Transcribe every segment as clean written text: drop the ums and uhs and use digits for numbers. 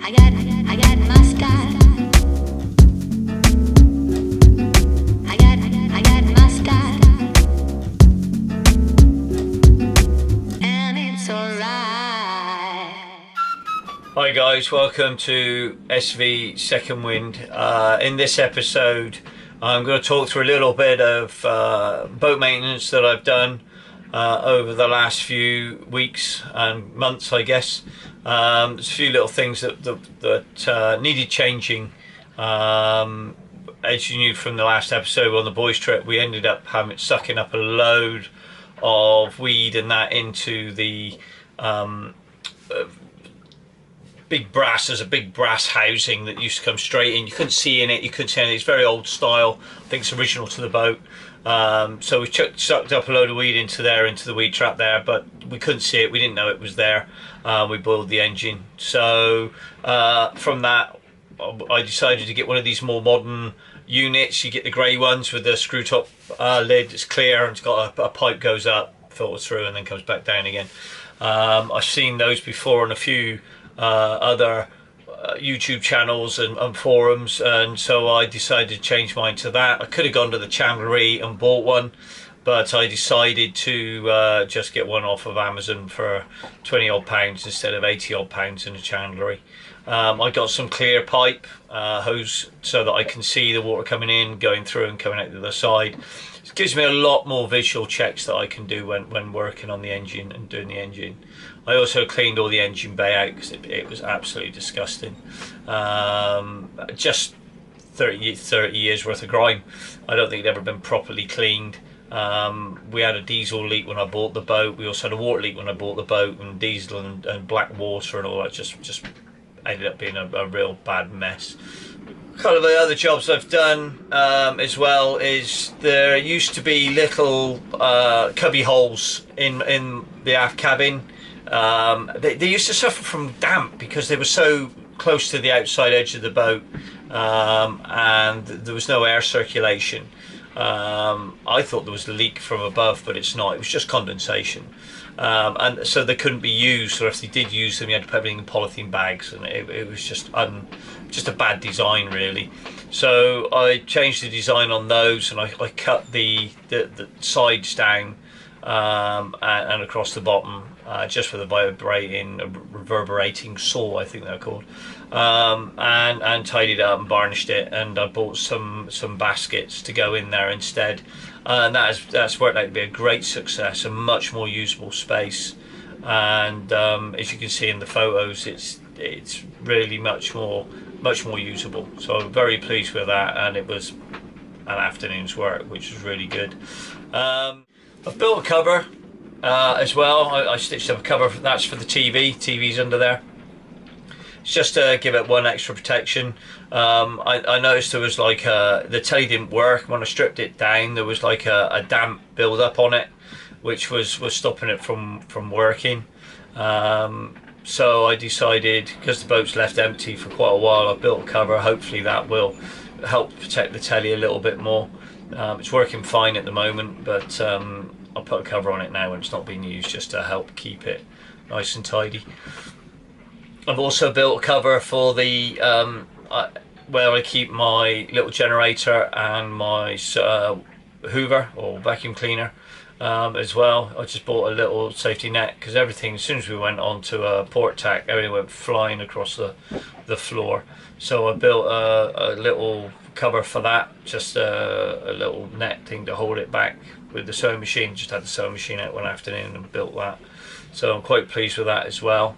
I got mascot. I got mascot. And it's alright. Hi guys, welcome to SV Second Wind. In this episode I'm going to talk through a little bit of boat maintenance that I've done over the last few weeks and months, I guess. There's a few little things that needed changing. As you knew from the last episode on the boys trip, we ended up sucking up a load of weed and that into the big brass. There's a big brass housing that used to come straight in. You couldn't see in it, you couldn't see anything. It's very old style. I think it's original to the boat. So we sucked up a load of weed into the weed trap there, but we couldn't see it. We didn't know it was there. We boiled the engine. So from that, I decided to get one of these more modern units. You get the grey ones with the screw top lid. It's clear and it's got a pipe goes up, filters through, and then comes back down again. I've seen those before on a few other YouTube channels and forums, and so I decided to change mine to that. I could have gone to the chandlery and bought one, but I decided to just get one off of Amazon for 20 odd pounds instead of 80 odd pounds in the chandlery. I got some clear pipe hose so that I can see the water coming in, going through and coming out the other side. It gives me a lot more visual checks that I can do when working on the engine and doing the engine. I also cleaned all the engine bay out because it was absolutely disgusting. Just 30 years worth of grime. I don't think it'd ever been properly cleaned. We had a diesel leak when I bought the boat. We also had a water leak when I bought the boat, and diesel and black water and all that just ended up being a real bad mess. Kind of the other jobs I've done as well is there used to be little cubby holes in the aft cabin. They used to suffer from damp because they were so close to the outside edge of the boat, and there was no air circulation. I thought there was a leak from above, but it's not. It was just condensation, and so they couldn't be used, or if they did use them, you had to put everything in polythene bags, and it was just a bad design, really. So I changed the design on those, and I cut the sides down and across the bottom, just for the reverberating saw, I think they're called, and tidied up and varnished it, and I bought some baskets to go in there instead, and that's worked out to be a great success, a much more usable space, and as you can see in the photos, it's really much more usable. So I'm very pleased with that, and it was an afternoon's work, which was really good. I've built a cover as well. I stitched up a cover, that's for the TV's under there. It's just to give it one extra protection. I noticed there was like the telly didn't work. When I stripped it down, there was like a damp build up on it, which was stopping it from working. So I decided, because the boat's left empty for quite a while, I built a cover. Hopefully that will help protect the telly a little bit more. It's working fine at the moment, but I'll put a cover on it now when it's not being used, just to help keep it nice and tidy. I've also built a cover for the where I keep my little generator and my Hoover or vacuum cleaner as well. I just bought a little safety net, because everything, as soon as we went onto a port tack, everything went flying across the floor. So I built a little cover for that, just a little net thing to hold it back with the sewing machine. Just had the sewing machine out one afternoon and built that, so I'm quite pleased with that as well.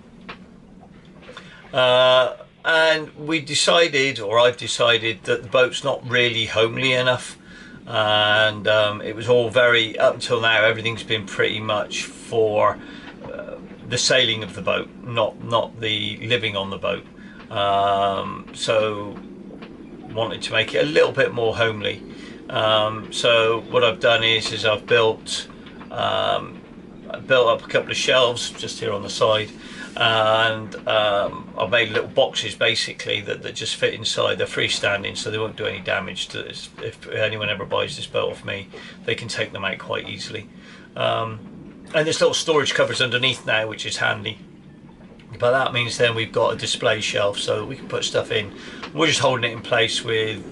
And we decided, or I've decided, that the boat's not really homely enough, and it was all very, up until now, everything's been pretty much for the sailing of the boat, not the living on the boat. So wanted to make it a little bit more homely. So what I've done is I've built up a couple of shelves just here on the side, and I've made little boxes basically that just fit inside. They're freestanding, so they won't do any damage to this. If anyone ever buys this boat off me, they can take them out quite easily. And there's little storage covers underneath now, which is handy. but that means then we've got a display shelf so that we can put stuff in. We're just holding it in place with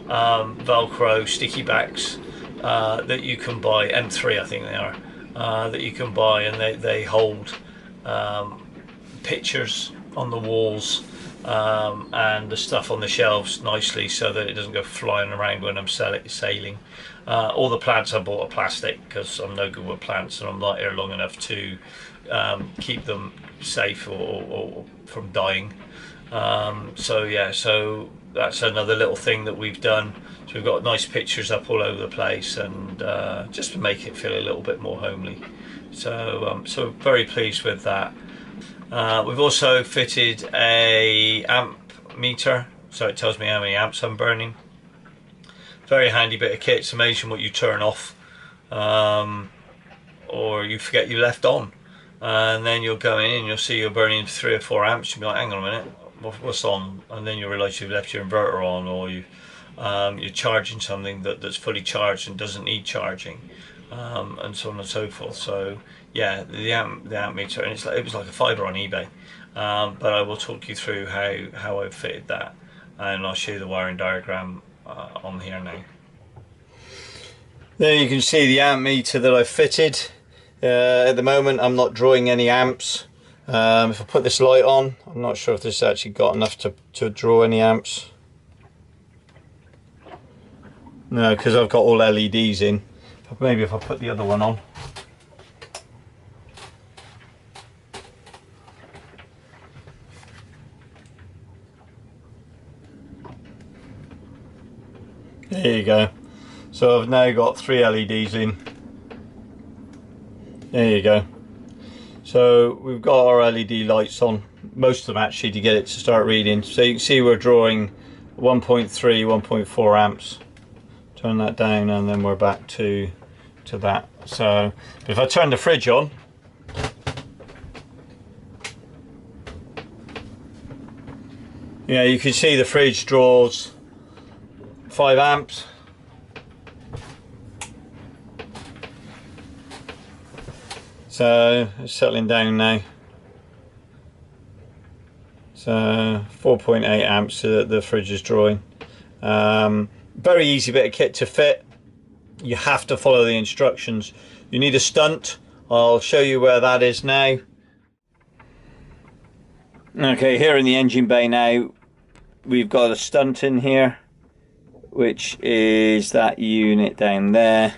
Velcro sticky backs that you can buy, M3 I think they are, that you can buy, and they hold pictures on the walls and the stuff on the shelves nicely so that it doesn't go flying around when I'm sailing. All the plants I bought are plastic because I'm no good with plants and I'm not here long enough to keep them safe or from dying. So yeah, so that's another little thing that we've done. So we've got nice pictures up all over the place, and just to make it feel a little bit more homely. So so very pleased with that. We've also fitted a amp meter, so it tells me how many amps I'm burning. Very handy bit of kit. It's amazing what you turn off or you forget you left on, and then you'll go in and you'll see you're burning 3 or 4 amps. You'll be like, hang on a minute, what's on? And then you realise you've left your inverter on, or you're charging something that's fully charged and doesn't need charging, and so on and so forth. So yeah, the amp meter, and it was like a fiver on eBay, but I will talk you through how I've fitted that, and I'll show you the wiring diagram on here now. There you can see the amp meter that I've fitted. At the moment I'm not drawing any amps. If I put this light on, I'm not sure if this actually got enough to draw any amps. No, because I've got all LEDs in. Maybe if I put the other one on. There you go. So I've now got 3 LEDs in. There you go. So we've got our LED lights on, most of them actually, to get it to start reading. So you can see we're drawing 1.3, 1.4 amps. Turn that down and then we're back to that. So if I turn the fridge on, yeah, you can see the fridge draws 5 amps. So it's settling down now. So 4.8 amps the fridge is drawing. Very easy bit of kit to fit. You have to follow the instructions. You need a stunt. I'll show you where that is now. Okay, here in the engine bay now, we've got a stunt in here, which is that unit down there.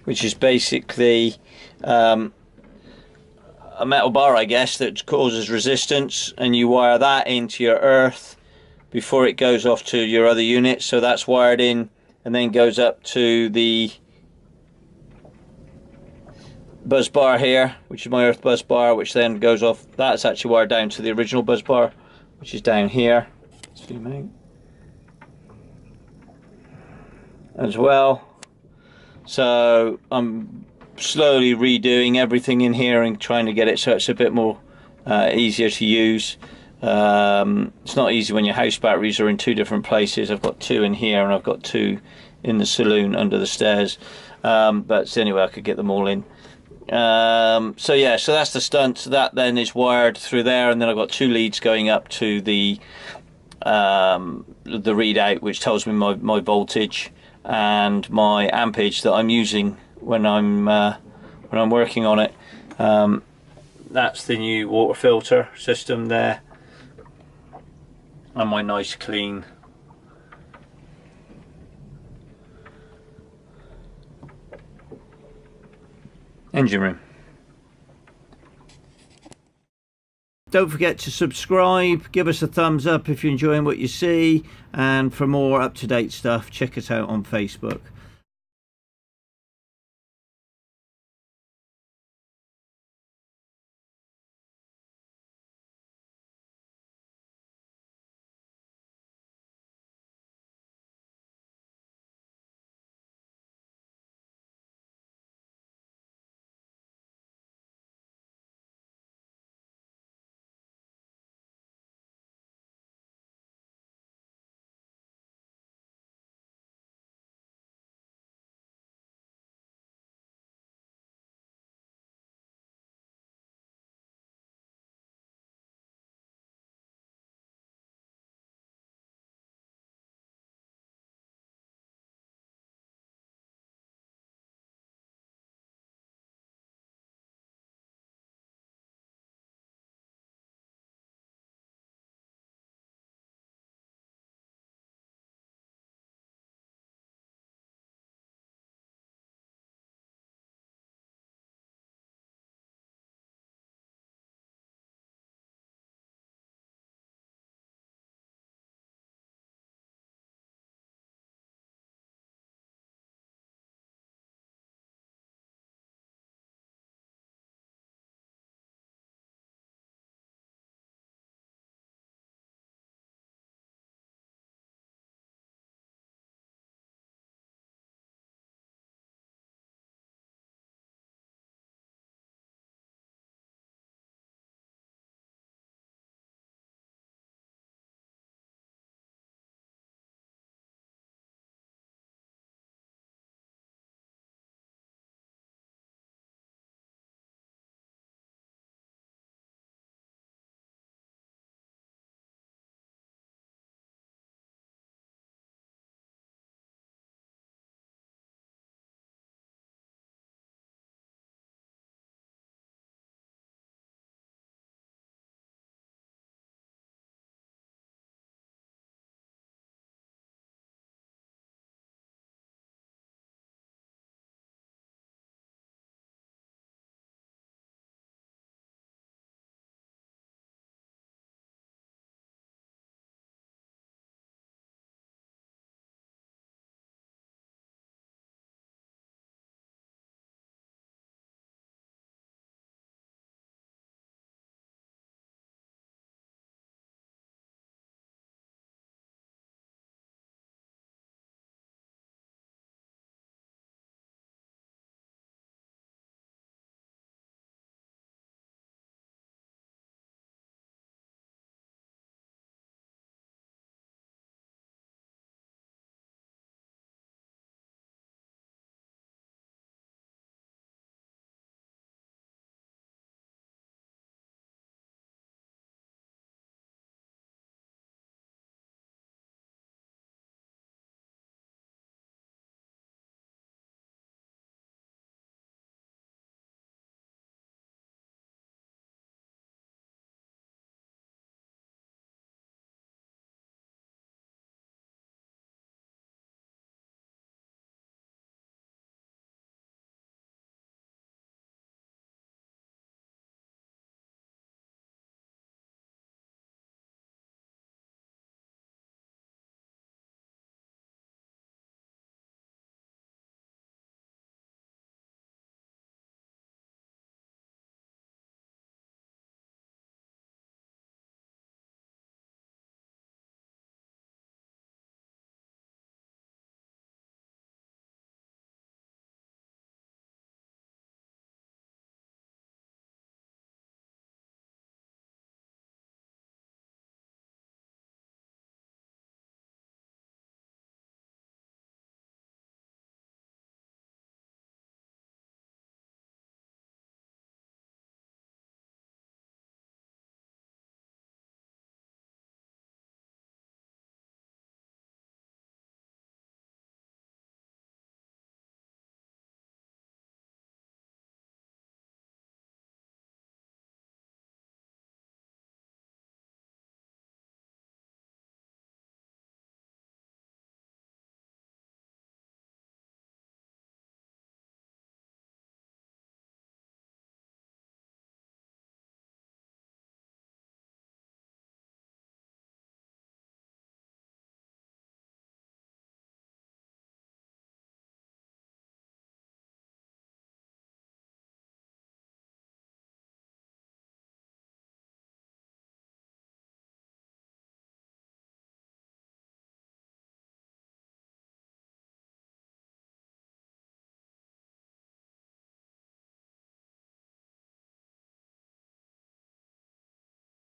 Which is basically a metal bar, I guess, that causes resistance, and you wire that into your earth before it goes off to your other unit. So that's wired in and then goes up to the buzz bar here, which is my earth buzz bar, which then goes off. That's actually wired down to the original buzz bar, which is down here. Let's zoom out as well. So I'm slowly redoing everything in here and trying to get it so it's a bit more easier to use. It's not easy when your house batteries are in 2 different places. I've got 2 in here and I've got 2 in the saloon under the stairs, but anyway, I could get them all in. So yeah, so that's the stunt. So that then is wired through there, and then I've got 2 leads going up to the readout, which tells me my voltage and my ampage that I'm using when I'm working on it. That's the new water filter system there, and my nice clean engine room. Don't forget to subscribe, give us a thumbs up if you're enjoying what you see, and for more up-to-date stuff, check us out on Facebook.